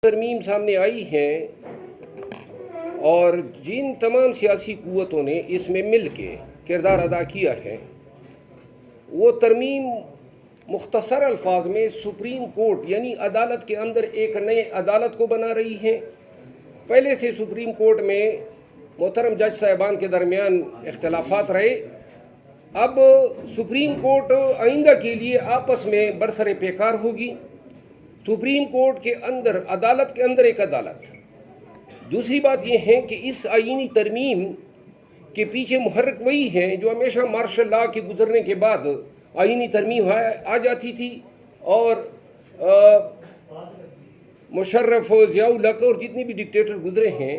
तरमीम सामने आई हैं और जिन तमाम सियासी क़ुव्वतों ने इसमें मिल के किरदार अदा किया है, वो तरमीम मुख्तसर अल्फाज में सुप्रीम कोर्ट यानी अदालत के अंदर एक नए अदालत को बना रही है। पहले से सुप्रीम कोर्ट में मोहतरम जज साहिबान के दरमियान इख्तलाफात रहे। अब सुप्रीम कोर्ट आइंदा के लिए आपस में बरसरे पेकार होगी। सुप्रीम कोर्ट के अंदर अदालत के अंदर एक अदालत। दूसरी बात यह है कि इस आईनी तरमीम के पीछे मुहर्रिक वही हैं जो हमेशा मार्शल लॉ के गुजरने के बाद आईनी तरमीम आ जाती थी और मुशर्रफ, ज़िया-उल हक और जितने भी डिक्टेटर गुजरे हैं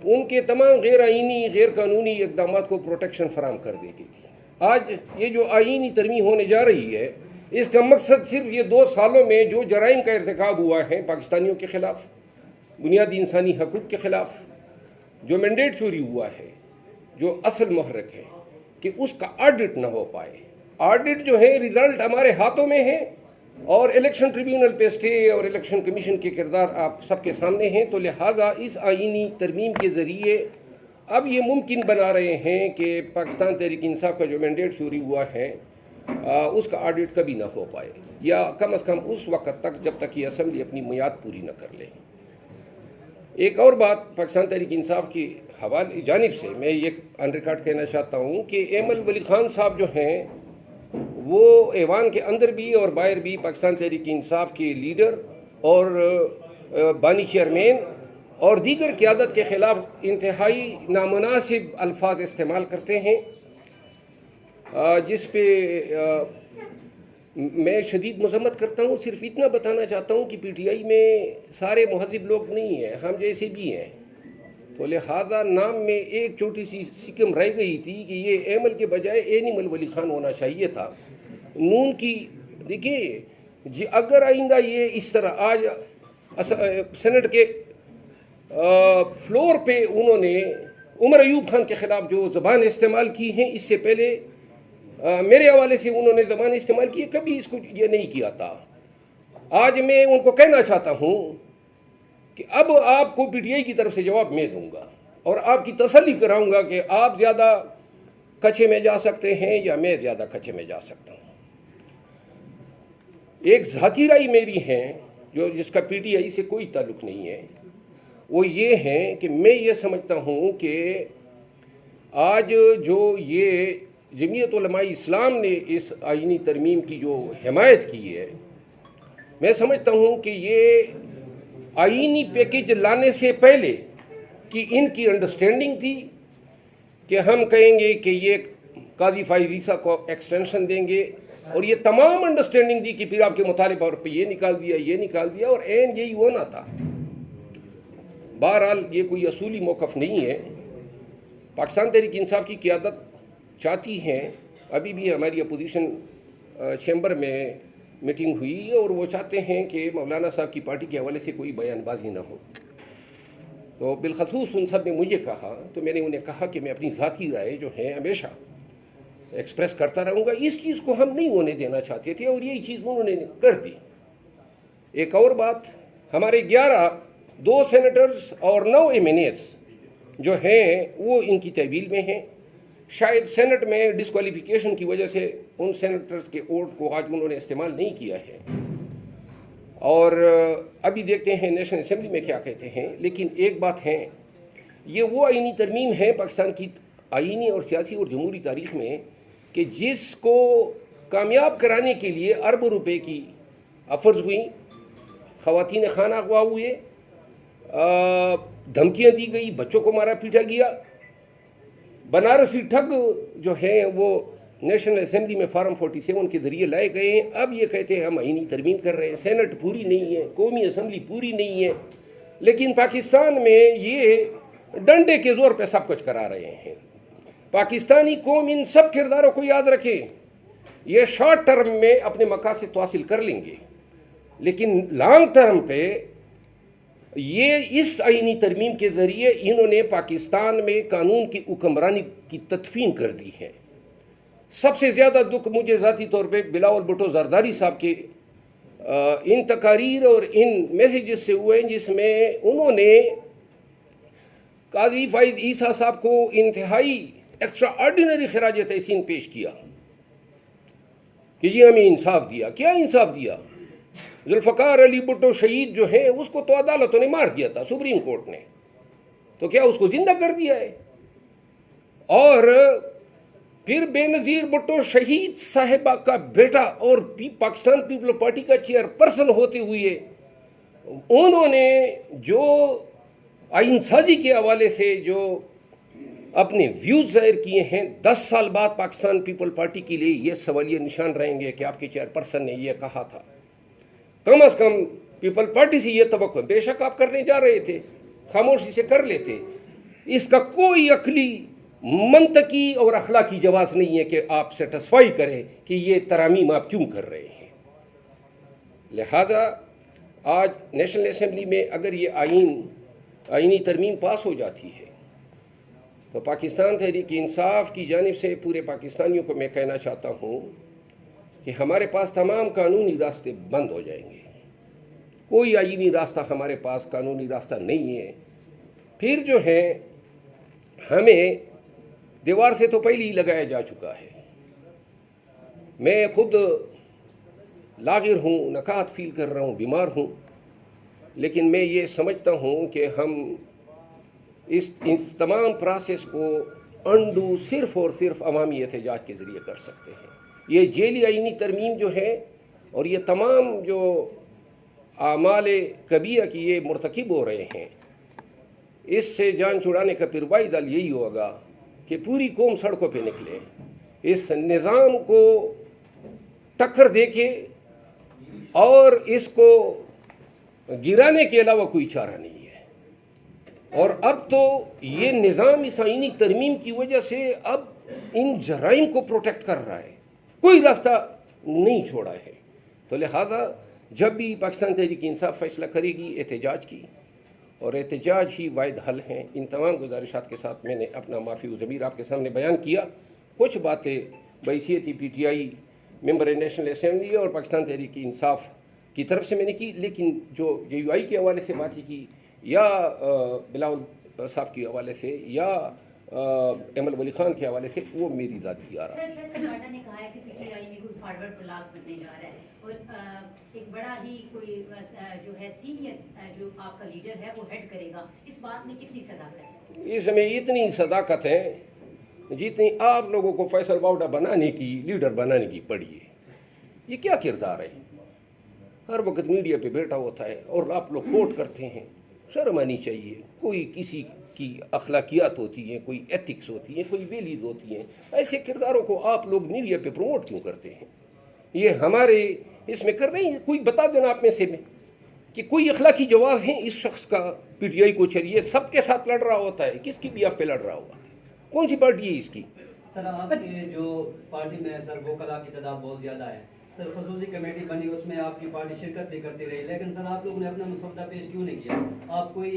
उनके तमाम गैर आईनी गैर कानूनी इक़दाम को प्रोटेक्शन फराम कर देती थी। आज ये जो आईनी तरमीम होने जा रही है, इसका मकसद सिर्फ ये 2 सालों में जो जराइम का इर्तिकाब हुआ है पाकिस्तानियों के ख़िलाफ़, बुनियादी इंसानी हकूक़ के ख़िलाफ़, जो मैंडेट चोरी हुआ है, जो असल मुहर्रिक है कि उसका ऑडिट ना हो पाए। ऑडिट जो है रिज़ल्ट हमारे हाथों में है और इलेक्शन ट्रिब्यूनल पे स्टे और इलेक्शन कमीशन के किरदार आप सबके सामने हैं। तो लिहाजा इस आईनी तरमीम के ज़रिए अब ये मुमकिन बना रहे हैं कि पाकिस्तान तहरीक इंसाफ का जो मैंडेट चोरी हुआ है उसका ऑडिट कभी ना हो पाए, या कम अज़ कम उस वक़्त तक जब तक ये असम्बली अपनी मियाद पूरी न कर ले। एक और बात पाकिस्तान तहरीक इंसाफ की हवाले जानिब से मैं ये ऑन रिकॉर्ड कहना चाहता हूँ कि एमल वली खान साहब जो हैं वो ऐवान के अंदर भी और बाहर भी पाकिस्तान तहरीक इंसाफ के लीडर और बानी चेयरमैन और दीगर क़यादत के ख़िलाफ़ इंतहाई नामुनासिब अल्फाज इस्तेमाल करते हैं, जिस पे मैं शदीद मज़म्मत करता हूँ। सिर्फ इतना बताना चाहता हूँ कि PTI में सारे महज़िब लोग नहीं हैं, हम जैसे भी हैं। तो लिहाजा नाम में एक छोटी सी सिकम रह गई थी कि ये एमल के बजाय एनिमल वली खान होना चाहिए था। नून की देखिए, अगर आइंदा ये इस तरह आज सेनेट के फ्लोर पे उन्होंने उमर अयूब खान के ख़िलाफ़ जो ज़बान इस्तेमाल की हैं, इससे पहले मेरे हवाले से उन्होंने ज़बान इस्तेमाल की, कभी इसको ये नहीं किया था। आज मैं उनको कहना चाहता हूँ कि अब आपको PTI की तरफ से जवाब मैं दूंगा और आपकी तसल्ली कराऊंगा कि आप ज़्यादा कच्चे में जा सकते हैं या मैं ज़्यादा कच्चे में जा सकता हूँ। एक ज़ाती राय मेरी है जो जिसका PTI से कोई ताल्लुक़ नहीं है, वो ये है कि मैं ये समझता हूँ कि आज जो ये जमीयत उलमा इस्लाम ने इस आईनी तरमीम की जो हिमायत की है, मैं समझता हूँ कि ये आईनी पैकेज लाने से पहले कि इनकी अंडरस्टैंडिंग थी कि हम कहेंगे कि ये काजी फाइज ईसा को एक्सटेंशन देंगे, और ये तमाम अंडरस्टैंडिंग थी कि फिर आपके मुतालिबा पर ये निकाल दिया और एन यही होना था। बहरहाल ये कोई असूली मौक़िफ़ नहीं है। पाकिस्तान तहरीक इंसाफ की क़यादत चाहती हैं, अभी भी हमारी अपोजिशन चैम्बर में मीटिंग हुई और वो चाहते हैं कि मौलाना साहब की पार्टी के हवाले से कोई बयानबाजी ना हो। तो बिलखसूस उन सब ने मुझे कहा, तो मैंने उन्हें कहा कि मैं अपनी ज़ाती राय जो है हमेशा एक्सप्रेस करता रहूँगा। इस चीज़ को हम नहीं होने देना चाहते थे और यही चीज़ उन्होंने कर दी। एक और बात, हमारे 2 सेनेटर्स और 9 MNAs जो हैं वो इनकी तहवील में हैं। शायद सेनेट में डिस्क्वालिफिकेशन की वजह से उन सेनेटर्स के वोट को आज उन्होंने इस्तेमाल नहीं किया है और अभी देखते हैं नेशनल असेंबली में क्या कहते हैं। लेकिन एक बात है, ये वो आईनी तरमीम है पाकिस्तान की आईनी और सियासी और जमहूरी तारीख़ में कि जिसको कामयाब कराने के लिए अरबों रुपए की ऑफर्स हुई, ख़वातीन खाना अगवा हुए, धमकियाँ दी गई, बच्चों को मारा पीटा गया। बनारसी ठग जो हैं वो नेशनल असेंबली में फार्म 47 के ज़रिए लाए गए हैं। अब ये कहते हैं हम आईनी तरमीम कर रहे हैं। सेनेट पूरी नहीं है, कौमी असम्बली पूरी नहीं है, लेकिन पाकिस्तान में ये डंडे के ज़ोर पे सब कुछ करा रहे हैं। पाकिस्तानी कौम इन सब किरदारों को याद रखे। ये शॉर्ट टर्म में अपने मकासद तो हासिल कर लेंगे, लेकिन लॉन्ग टर्म पे ये इस आईनी तरमीम के ज़रिए इन्होंने पाकिस्तान में कानून की हुक्मरानी की तदफीन कर दी है। सबसे ज़्यादा दुख मुझे ज़ाती तौर पे बिलावल भुट्टो जरदारी साहब के इन तकारीर और इन मैसेजेस से हुए जिसमें उन्होंने काजी फ़ाइद ईसा साहब को इंतहाई एक्स्ट्रा ऑर्डिनरी खराज तहसीन पेश किया कि जी हमें इंसाफ दिया। क्या इंसाफ दिया? जुल्फ़कार अली भुट्टो शहीद जो है उसको तो अदालतों ने मार दिया था, सुप्रीम कोर्ट ने, तो क्या उसको जिंदा कर दिया है? और फिर बेनज़ीर भुट्टो शहीद साहिबा का बेटा और पाकिस्तान पीपल पार्टी का चेयरपर्सन होते हुए उन्होंने जो आइन साजी के हवाले से जो अपने व्यूज़ जाहिर किए हैं, 10 साल बाद पाकिस्तान पीपल पार्टी के लिए ये सवालिया निशान रहेंगे कि आपके चेयरपर्सन ने यह कहा था। कम से कम पीपल पार्टी से ये तवक्को, बेशक आप करने जा रहे थे, खामोशी से कर लेते, इसका कोई अकली मंतकी और अखलाकी जवाब नहीं है कि आप सेटिस्फाई करें कि ये तरामीम आप क्यों कर रहे हैं। लिहाजा आज नेशनल असेंबली में अगर ये आईनी तरमीम पास हो जाती है तो पाकिस्तान तहरीक इंसाफ की जानिब से पूरे पाकिस्तानियों को मैं कहना चाहता हूँ कि हमारे पास तमाम कानूनी रास्ते बंद हो जाएंगे। कोई आईनी रास्ता हमारे पास कानूनी रास्ता नहीं है। फिर जो है हमें दीवार से तो पहले ही लगाया जा चुका है। मैं खुद लागिर हूँ, नकात फील कर रहा हूँ, बीमार हूँ, लेकिन मैं ये समझता हूँ कि हम इस तमाम प्रोसेस को अंडू सिर्फ़ और सिर्फ अवामी एहतजाज के ज़रिए कर सकते हैं। ये जेली आईनी तरमीम जो है और ये तमाम जो आमाल कबीरा की ये मुर्तकिब हो रहे हैं, इससे जान छुड़ाने का फिर वाहिद हल यही होगा कि पूरी कौम सड़कों पे निकले, इस निज़ाम को टक्कर देके और इसको गिराने के अलावा कोई चारा नहीं है। और अब तो ये निज़ाम इस आईनी तरमीम की वजह से अब इन जराइम को प्रोटेक्ट कर रहा है, कोई रास्ता नहीं छोड़ा है। तो लिहाजा जब भी पाकिस्तान तहरीक इंसाफ फैसला करेगी एहतजाज की, और एहतजाज ही वाहिद हल हैं। इन तमाम गुजारिशात के साथ मैंने अपना माफ़ी ज़मीर आपके सामने बयान किया। कुछ बातें बैसियत PTI मेंबर नेशनल असेंबली और पाकिस्तान तहरीक इंसाफ की तरफ से मैंने की, लेकिन जो JUI के हवाले से बातें की या बिलावल साहब के हवाले से या एमल वली खान के हवाले से, वो मेरी ज़ाती आरा है। ने कहा है कि PTI में कोई फॉरवर्ड ब्लॉक बनने जा रहा है और एक बड़ा ही कोई जो है सीनियर जो आपका लीडर है वो हेड करेगा, इस बात में कितनी सदाकत है? इसमें इतनी सदाकत है जितनी आप लोगों को फैसल बाउडा बनाने की, लीडर बनाने की पड़ी है। ये क्या किरदार है? हर वक्त मीडिया पे बैठा होता है और आप लोग कोट करते हैं। शर्म आनी चाहिए। कोई किसी की अखलाकियात होती हैं, कोई एथिक्स होती हैं, कोई वैल्यूज होती हैं। ऐसे किरदारों को आप लोग मीडिया पे प्रमोट क्यों करते हैं? ये हमारे इसमें कर रहे हैं। कोई बता देना आप में से में कि कोई अखलाकी जवाब है इस शख्स का PTI को चलिए सबके साथ लड़ रहा होता है, किसकी बियाफ पे लड़ रहा होगा? कौन सी पार्टी है इसकी? सर आपकी जो पार्टी में सर वोकला की तादाद बहुत ज़्यादा है सर, खसूसी कमेटी बनी उसमें आपकी पार्टी शिरकत भी करती रही, लेकिन सर आप लोगों ने अपना मसौदा पेश क्यों नहीं किया? आप कोई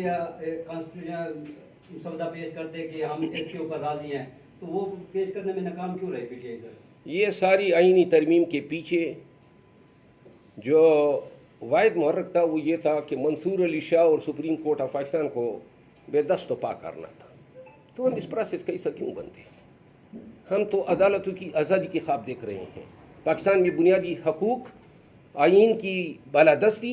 कॉन्स्टिट्यूशन मसौदा पेश करते कि हम इसके ऊपर राजी हैं, तो वो पेश करने में नाकाम क्यों रहे PTI सर? ये सारी आईनी तरमीम के पीछे जो वाहिद मुहर्रिक था वो ये था कि मंसूर अली शाह और सुप्रीम कोर्ट ऑफ पाकिस्तान को बेदस्त पा करना था। तो हम इस प्रोसेस का हिस्सा क्यों बनते? हम तो अदालतों की आज़ादी के ख्वाब देख रहे हैं। पाकिस्तान में बुनियादी हकूक़, आइन की बालादस्ती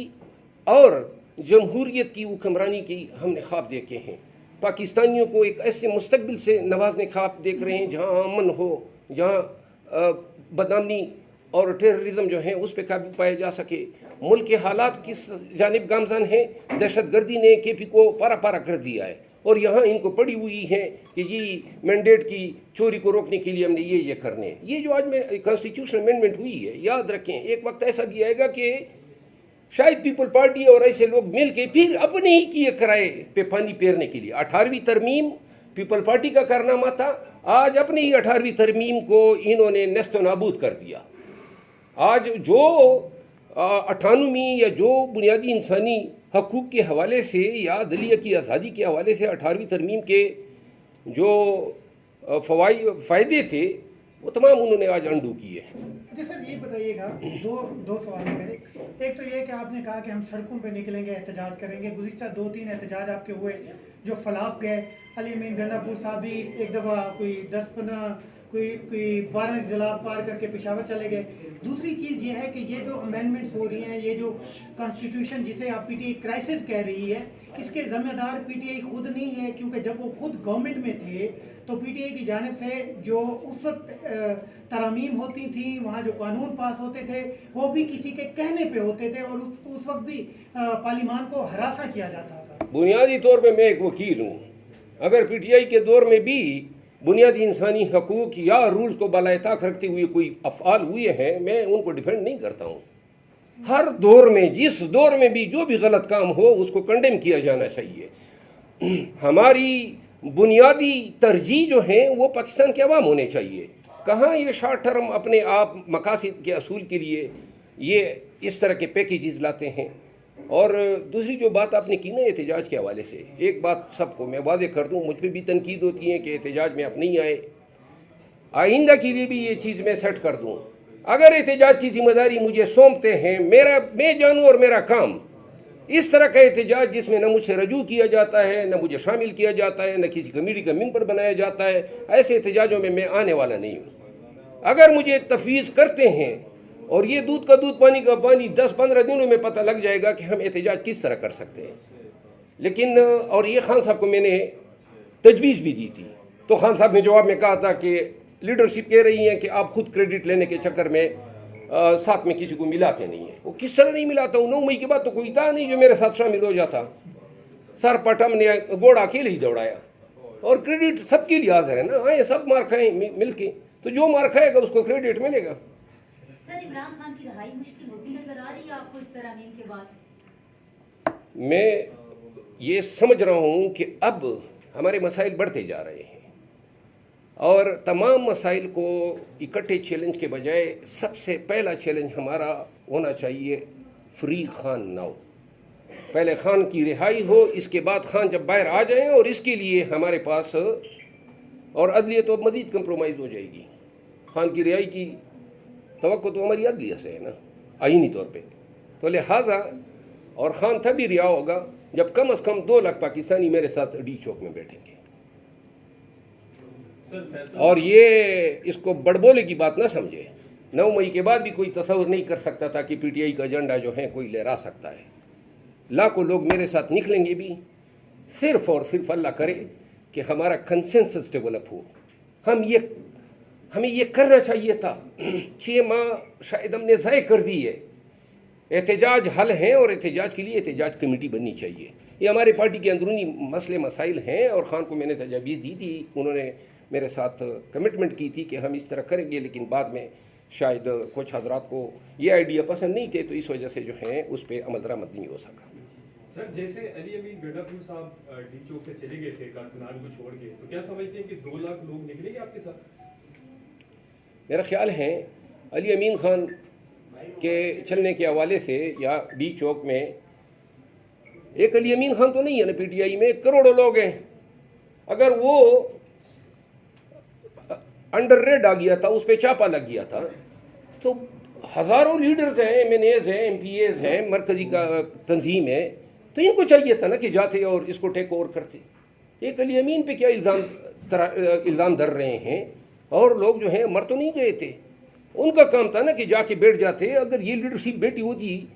और जमहूरियत की हुक्मरानी की हमने ख्वाब देखे हैं। पाकिस्तानियों को एक ऐसे मुस्तकबिल से नवाजने ख्वाब देख रहे हैं जहाँ अमन हो, जहाँ बदनामी और टेररिज्म जो है उस पर काबू पाया जा सके। मुल्क के हालात किस जानिब गामजान हैं? दहशतगर्दी ने KP को पारा पारा कर दिया है और यहाँ इनको पड़ी हुई है कि जी मैंडेट की चोरी को रोकने के लिए हमने ये करने। ये जो आज में कॉन्स्टिट्यूशनल अमेंडमेंट हुई है, याद रखें एक वक्त ऐसा भी आएगा कि शायद पीपल पार्टी और ऐसे लोग मिल के फिर अपने ही किए किराए पे पानी फेरने के लिए 18वीं तरमीम पीपल पार्टी का कारनामा था। आज अपनी ही 18वीं तरमीम को इन्होंने नेस्त नाबूद कर दिया। आज जो 98वीं या जो बुनियादी इंसानी हकूक़ के हवाले से या अदलिया की आज़ादी के हवाले से 18वीं तरमीम के जो फ़ायदे थे वो तमाम उन्होंने आज अंडू किए। जी सर, ये बताइएगा, दो सवाल है मेरे। एक तो ये कि आपने कहा कि हम सड़कों पे निकलेंगे, एहतजाज करेंगे। गुज़िश्ता 2-3 एहतजाज आपके हुए जो फलाप गए। अली अमीन गंडापुर साहब भी एक दफ़ा कोई 10-15 कोई 12 ज़िला पार करके पेशावर चले गए। दूसरी चीज़ ये है कि ये जो अमेंडमेंट्स हो रही हैं, ये जो कॉन्स्टिट्यूशन जिसे आप पीटीआई क्राइसिस कह रही है, इसके ज़िम्मेदार पीटीआई खुद नहीं है, क्योंकि जब वो खुद गवर्नमेंट में थे तो पीटीआई की जानिब से जो उस वक्त तरामीम होती थी, वहाँ जो कानून पास होते थे, वो भी किसी के कहने पे होते थे और उस वक्त भी पार्लियामान को हरासा किया जाता था। बुनियादी तौर पे मैं एक वकील हूँ। अगर पीटीआई के दौर में भी बुनियादी इंसानी हकूक़ या रूल्स को बालाताक रखते हुए कोई अफ़आल हुए हैं, मैं उनको डिफेंड नहीं करता हूँ। हर दौर में, जिस दौर में भी जो भी गलत काम हो उसको कंडेम किया जाना चाहिए। हमारी बुनियादी तरजीह जो हैं वो पाकिस्तान के अवाम होने चाहिए। कहाँ ये शॉर्ट टर्म अपने आप मकासद के असूल के लिए ये इस तरह के पैकेजेस लाते हैं। और दूसरी जो बात आपने की ना एहतजाज के हवाले से, एक बात सबको मैं वादे कर दूँ, मुझ पर भी तनकीद होती है कि एहतजाज में आप नहीं आए। आइंदा के लिए भी ये चीज़ मैं सेट कर दूँ, अगर एहतजाज की जिम्मेदारी मुझे सौंपते हैं, मैं जानूँ और मेरा काम इस तरह का एहतजाज जिसमें न मुझसे रजू किया जाता है, न मुझे शामिल किया जाता है, न किसी कमेटी का मेंबर बनाया जाता है, ऐसे एहतजाजों में मैं आने वाला नहीं हूँ। अगर मुझे तफवीज़ करते हैं और ये दूध का दूध पानी का पानी 10-15 दिनों में पता लग जाएगा कि हम एहतजाज किस तरह कर सकते हैं। लेकिन और ये खान साहब को मैंने तजवीज़ भी दी थी, तो खान साहब ने जवाब में कहा था कि लीडरशिप कह रही है कि आप खुद क्रेडिट लेने के चक्कर में साथ में किसी को मिलाते नहीं है। वो किस तरह नहीं मिलाता हूँ? 9 मई के बाद तो कोई था नहीं जो मेरे साथ शामिल हो जाता। सर पटम ने घोड़ा अकेले ही दौड़ाया और क्रेडिट सबके लिए हाजिर है ना। हाँ, ये सब मार खाएँ मिल के, तो जो मार खाएगा उसको क्रेडिट मिलेगा। सर, इमरान खान की रहाई मुश्किल होती नजर आ रही है आपको इस तरमीम के बाद? मैं ये समझ रहा हूँ कि अब हमारे मसाइल बढ़ते जा रहे हैं और तमाम मसाइल को इकट्ठे चैलेंज के बजाय सबसे पहला चैलेंज हमारा होना चाहिए फ्री खान नाउ। पहले खान की रिहाई हो, इसके बाद खान जब बाहर आ जाएं, और इसके लिए हमारे पास और अदलिया तो अब मज़ीद कंप्रोमाइज़ हो जाएगी। खान की रिहाई की तवक्को तो हमारी अदलिया से है ना, आईनी तौर पे। तो लिहाजा और खान तभी रिहा होगा जब कम से कम 2 लाख पाकिस्तानी मेरे साथ डी चौक में बैठेंगे। और ये इसको बड़बोले की बात ना समझे। 9 मई के बाद भी कोई तसव्वुर नहीं कर सकता था कि पीटीआई का एजेंडा जो है कोई लहरा सकता है। लाखों लोग मेरे साथ निकलेंगे भी, सिर्फ और सिर्फ अल्लाह करे कि हमारा कंसेंसस डेवलप हो। हमें ये करना चाहिए था। 6 माह शायद हमने ज़ाय कर दी है। एहतजाज हल हैं और एहतजाज के लिए एहतजाज कमेटी बननी चाहिए। ये हमारे पार्टी के अंदरूनी मसले मसाइल हैं और ख़ान को मैंने तजावीज़ दी थी, उन्होंने मेरे साथ कमिटमेंट की थी कि हम इस तरह करेंगे, लेकिन बाद में शायद कुछ हजरात को ये आइडिया पसंद नहीं थे, तो इस वजह से जो है उस पर अमल दरामद नहीं हो सका। सर, जैसे अली अमीन गंडापुर साहब डी चौक से चले गए थे कारकुनान को छोड़ के, तो क्या समझते हैं कि 2 लाख लोग निकलेंगे आपके साथ? मेरा ख्याल है अली अमीन खान के चलने के हवाले से या डी चौक में एक अली अमीन खान तो नहीं है ना, पीटीआई में करोड़ों लोग हैं। अगर वो अंडर रेड आ गया था, उस पर चापा लग गया था, तो हज़ारों लीडर्स हैं, MNAs हैं, MPAs हैं, मरकज़ी का तंजीम है, तो इनको चाहिए था ना कि जाते और इसको टेक ओवर करते। एक अली अमीन पे क्या इल्ज़ाम धर रहे हैं? और लोग जो हैं मर तो नहीं गए थे, उनका काम था ना कि जाके बैठ जाते। अगर ये लीडरशिप बैठी होती,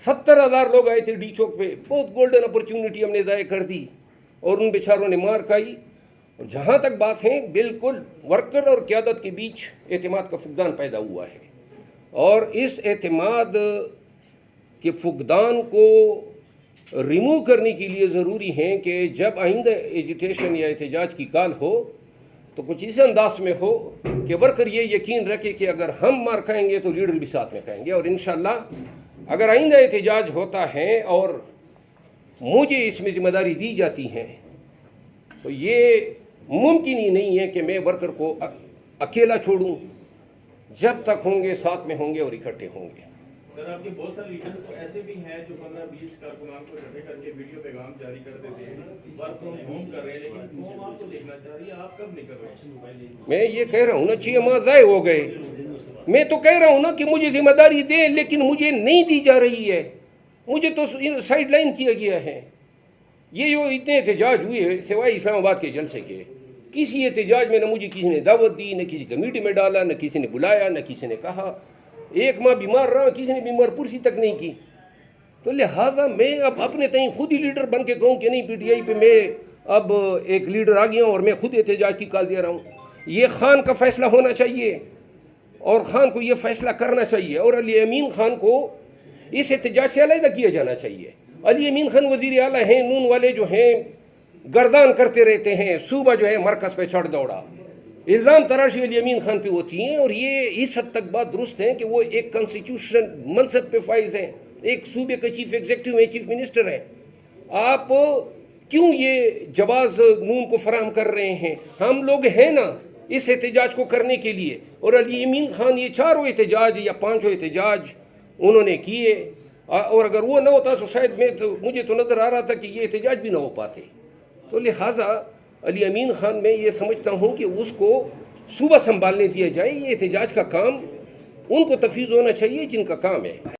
70,000 लोग आए थे डी चौक पे, बहुत गोल्डन अपॉर्चुनिटी हमने ज़ाया कर दी और उन बेचारों ने मार खाई। और जहाँ तक बात है, बिल्कुल वर्कर और क़यादत के बीच एतमाद का फुकदान पैदा हुआ है और इस एतमाद के फुकदान को रिमूव करने के लिए ज़रूरी है कि जब आइंदा एजिटेशन या एहतजाज की कॉल हो तो कुछ इस अंदाज में हो कि वर्कर ये यकीन रखे कि अगर हम मार खाएंगे तो लीडर भी साथ में खाएंगे। और इंशाअल्लाह अगर आइंदा एहतजाज होता है और मुझे इसमें ज़िम्मेदारी दी जाती है तो ये मुमकिन ही नहीं है कि मैं वर्कर को अकेला छोड़ूं। जब तक होंगे साथ में होंगे और इकट्ठे होंगे। सर आपके बहुत सारे लीडर्स तो ऐसे भी हैं जो 15-20 कारकुनान को इकट्ठे करके वीडियो पैगाम जारी कर देते हैं, वर्क फ्रॉम होम कर रहे हैं, लेकिन होम आपको देखना चाह रही है, आप कब नहीं कर रहे हैं? मैं ये कह रहा हूँ ना, 6 माह ज़ाय हो गए। मैं तो कह रहा हूँ ना कि मुझे जिम्मेदारी दे, लेकिन मुझे नहीं दी जा रही है। मुझे तो साइड लाइन किया गया है। ये जो इतने एहतजाज हुए सिवाय इस्लामाबाद के जलसे के, किसी एहतजाज में न मुझे किसी ने दावत दी, न किसी कमेटी में डाला, न किसी ने बुलाया, न किसी ने कहा। 1 माह बीमार रहा, किसी ने बीमार पुरसी तक नहीं की। तो लिहाजा मैं अब अपने तई खुद ही लीडर बन के कहूँ कि नहीं, PTI पे मैं अब एक लीडर आ गया हूँ और मैं खुद एहतजाज की कॉल दे रहा हूँ। ये खान का फैसला होना चाहिए और खान को ये फैसला करना चाहिए, और अली अमीन खान को इस एहतजाज से अलहदा किया जाना चाहिए। अली अमीन खान वज़ीर आला हैं, नून वाले जो हैं गर्दान करते रहते हैं, सूबा जो है मरकज़ पे चढ़ दौड़ा, इल्ज़ाम तराशी अली अमीन खान पे होती हैं। और ये इस हद तक बात दुरुस्त है कि वो एक कॉन्स्टिट्यूशन मनसब पे फाइज हैं, एक सूबे के चीफ एग्जीक्यूटिव हैं, चीफ मिनिस्टर हैं। आप क्यों ये जवाज़ नून को फराहम कर रहे हैं? हम लोग हैं ना इस एहतजाज को करने के लिए। और अली अमीन खान ये 4 एहतजाज या 5 एहतजाज उन्होंने किए, और अगर वो ना होता तो शायद मुझे तो नज़र आ रहा था कि ये एहतजाज भी ना हो पाते। तो लिहाजा अली अमीन खान मैं ये समझता हूँ कि उसको सूबा संभालने दिया जाए। ये एहतजाज का काम उनको तफवीज़ होना चाहिए जिनका काम है।